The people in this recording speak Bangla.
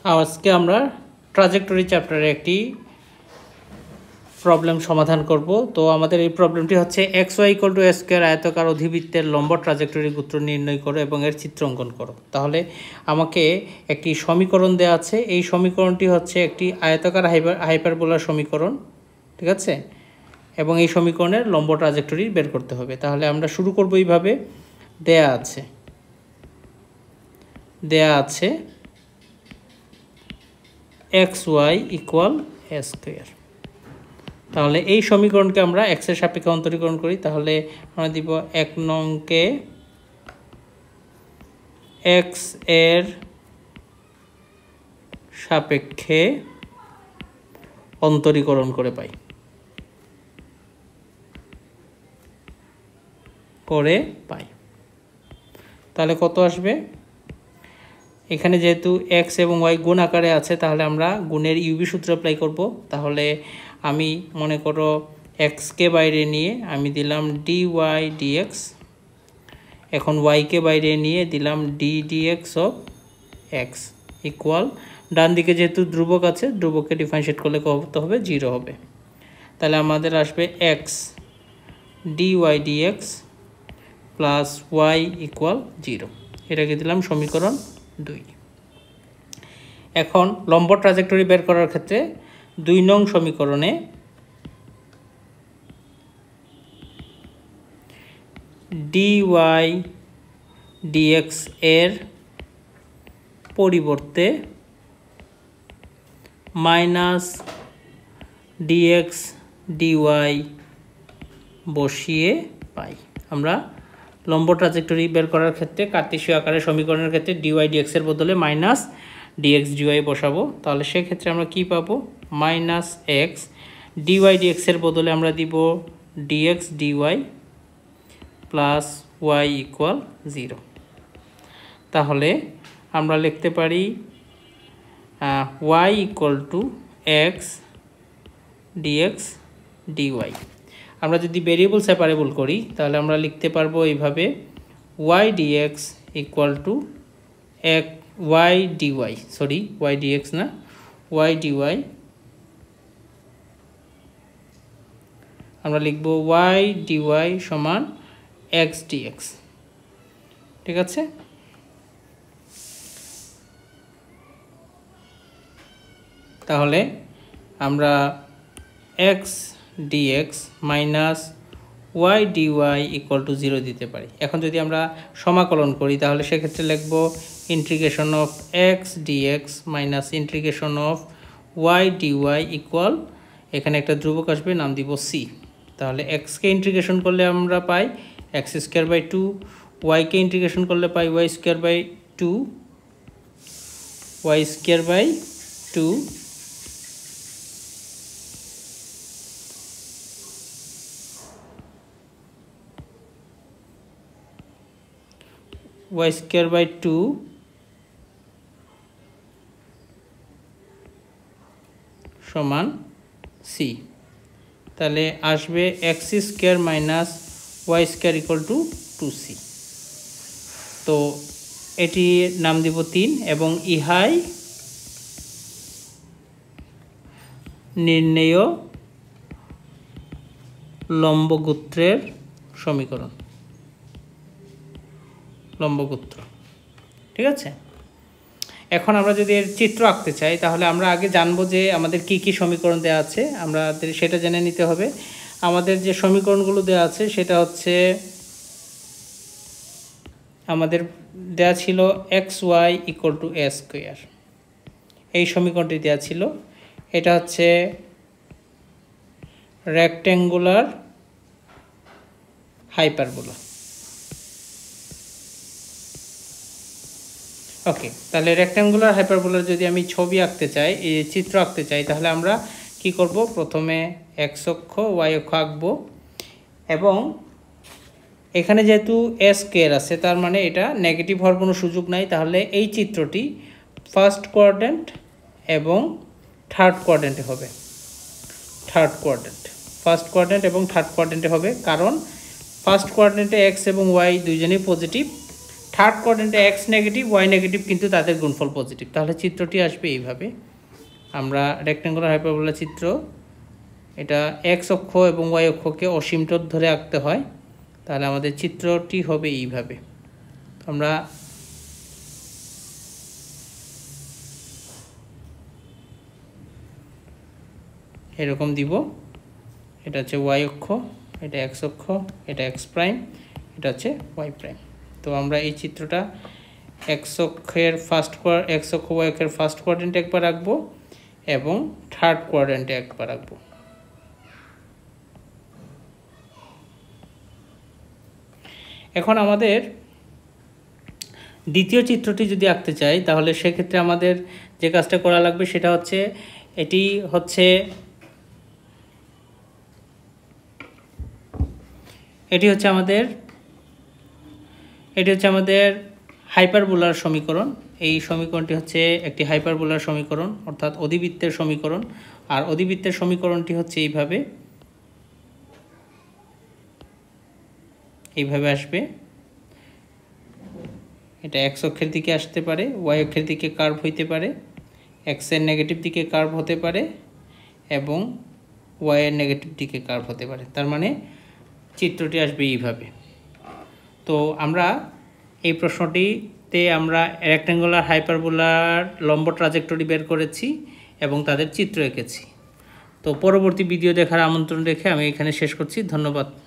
আজকে আমরা ট্রাজেক্টরি চ্যাপ্টারে একটি প্রবলেম সমাধান করব। তো আমাদের এই প্রবলেমটি হচ্ছে xy = a স্কয়ার আয়তাকার অধিবৃত্তের লম্ব ট্রাজেক্টরি সূত্র নির্ণয় করো এবং এর চিত্র অঙ্কন করো। তাহলে আমাকে একটি সমীকরণ দেওয়া আছে, এই সমীকরণটি হচ্ছে একটি আয়তাকার হাইপারবোলার সমীকরণ, ঠিক আছে, এবং এই সমীকরণের লম্ব ট্রাজেক্টরি বের করতে হবে। তাহলে আমরা শুরু করব এইভাবে। দেয়া আছে xy = a স্কয়ার। তাহলে এই সমীকরণকে আমরা x এর সাপেক্ষে অন্তরীকরণ করি। তাহলে আমরা দিব 1 নংকে x এর সাপেক্ষে অন্তরীকরণ করে পাই। তাহলে কত আসবে? এখানে যেহেতু x এবং y গুণ আকারে আছে, তাহলে আমরা গুণের ইউবি সূত্র অ্যাপ্লাই করব। তাহলে আমি মনে করো x কে বাইরে নিয়ে আমি দিলাম dy dx, এখন y কে বাইরে নিয়ে দিলাম d dx of x equal, ডান দিকে যেহেতু ধ্রুবক আছে, ধ্রুবককে ডিফারেন্সিয়েট করলে কত হবে? 0 হবে। তাহলে আমাদের আসবে x dy dx plus y equal 0। এটাকে দিলাম সমীকরণ 2। এখন লম্ব ট্রাজেক্টরি বের করার ক্ষেত্রে 2 নং সমীকরণে dy dx এর পরিবর্তে মাইনাস dx dy বসিয়ে পাই। আমরা লম্ব ট্রাজেক্টরি বের করার ক্ষেত্রে কার্তেশীয় আকারের সমীকরণের ক্ষেত্রে dy dx এর বদলে মাইনাস dx dy বসাবো। তাহলে সেক্ষেত্রে আমরা কি পাবো? মাইনাস x dy dx এর বদলে আমরা দিব dx dy plus y equal 0। তাহলে আমরা লিখতে পারি y equal to x dx dy। আমরা যদি ভেরিয়েবল সেপারেবল করি তাহলে আমরা লিখতে পারবো এইভাবে y dx equal to y dy, sorry y dx না, y dy আমরা লিখব y dy সমান x dx, ঠিক আছে। তাহলে আমরা x dx minus y dy equal to 0 দিতে পারি। এখন যদি আমরা সমাকলন করি তাহলে সেক্ষেত্রে লিখব integration of x dx minus integration of y dy equal, এখানে একটা ধ্রুবক আসবে, নাম দিব c। তাহলে x কে ইন্টিগ্রেশন করলে আমরা পাই x²/2, y কে ইন্টিগ্রেশন করলে পাই y²/2, y²/2 y²/2 সমান c। তাহলে আসবে x² minus y² equal to 2c। তো এটি নাম দিব 3 এবং ইহাই নির্ণেয় লম্বগোত্রের সমীকরণ, লম্বগোত্র, ঠিক আছে। এখন আমরা যদি এর চিত্র আঁকতে চাই তাহলে আমরা আগে জানবো যে আমাদের কি কি সমীকরণ দেওয়া আছে, আমাদের সেটা জেনে নিতে হবে। আমাদের যে সমীকরণগুলো দেওয়া আছে সেটা হচ্ছে, আমাদের দেওয়া ছিল xy equal to a square, এই সমীকরণটি দেওয়া ছিল। এটা হচ্ছে রেক্ট্যাঙ্গুলার হাইপারবোলা। ওকে, তাহলে রেক্ট্যাঙ্গুলার হাইপারবোলার যদি আমি ছবি আঁকতে চাই, এই চিত্র আঁকতে চাই, তাহলে আমরা কি করব? প্রথমে x অক্ষ y অক্ষ আঁকবো এবং এখানে যেহেতু a স্কয়ার আছে তার মানে এটা নেগেটিভ হওয়ার কোনো সুযোগ নাই। তাহলে এই চিত্রটি ফার্স্ট কোয়াড্র্যান্ট এবং থার্ড কোয়াড্র্যান্টে হবে, ফার্স্ট কোয়াড্র্যান্ট এবং থার্ড কোয়াড্র্যান্টে হবে, কারণ ফার্স্ট কোয়াড্র্যান্টে x এবং y দুইজনেই পজিটিভ, থার্ড কোয়াড্রেন্টে এক্স নেগেটিভ ওয়াই নেগেটিভ কিন্তু তাদের গুণফল পজিটিভ। তাহলে চিত্রটি আসবে এইভাবে। আমরা রেক্ট্যাঙ্গুলার হাইপারবোলা চিত্র, এটা এক্স অক্ষ এবং ওয়াই অক্ষকে অসীমটোর ধরে আঁকতে হয়। তাহলে আমাদের চিত্রটি হবে এইভাবে। আমরা এরকম দিব, এটা হচ্ছে ওয়াই অক্ষ, এটা এক্স অক্ষ, এটা এক্স প্রাইম, এটা হচ্ছে ওয়াই প্রাইম। তো আমরা এই চিত্রটা এক্স অক্ষের এক্স অক্ষ ওয়াই অক্ষের ফার্স্ট কোয়াড্রেন্টে একবার রাখবো এবং থার্ড কোয়াড্রেন্টে একবার রাখবো। এখন আমাদের দ্বিতীয় চিত্রটি যদি আঁকতে চাই, তাহলে সেক্ষেত্রে আমাদের যে কাজটা করা লাগবে সেটা হচ্ছে এটি হচ্ছে আমাদের হাইপারবোলার সমীকরণ। এই সমীকরণটি হচ্ছে একটি হাইপারবোলার সমীকরণ, অর্থাৎ অধিবৃত্তের সমীকরণ। আর অধিবৃত্তের সমীকরণটি হচ্ছে এইভাবে আসবে। এটা এক্স অক্ষের দিকে আসতে পারে, ওয়াই অক্ষের দিকে কার্ভ হইতে পারে, এক্সের নেগেটিভ দিকে কার্ভ হতে পারে এবং ওয়াইয়ের নেগেটিভ দিকে কার্ভ হতে পারে। তার মানে চিত্রটি আসবে এইভাবে। তো আমরা এই প্রশ্নটিতে আমরা রেক্ট্যাঙ্গুলার হাইপারবোলার লম্ব ট্রাজেক্টরি বের করেছি এবং তাদের চিত্র এঁকেছি। তো পরবর্তী ভিডিও দেখার আমন্ত্রণ রেখে আমি এখানে শেষ করছি। ধন্যবাদ।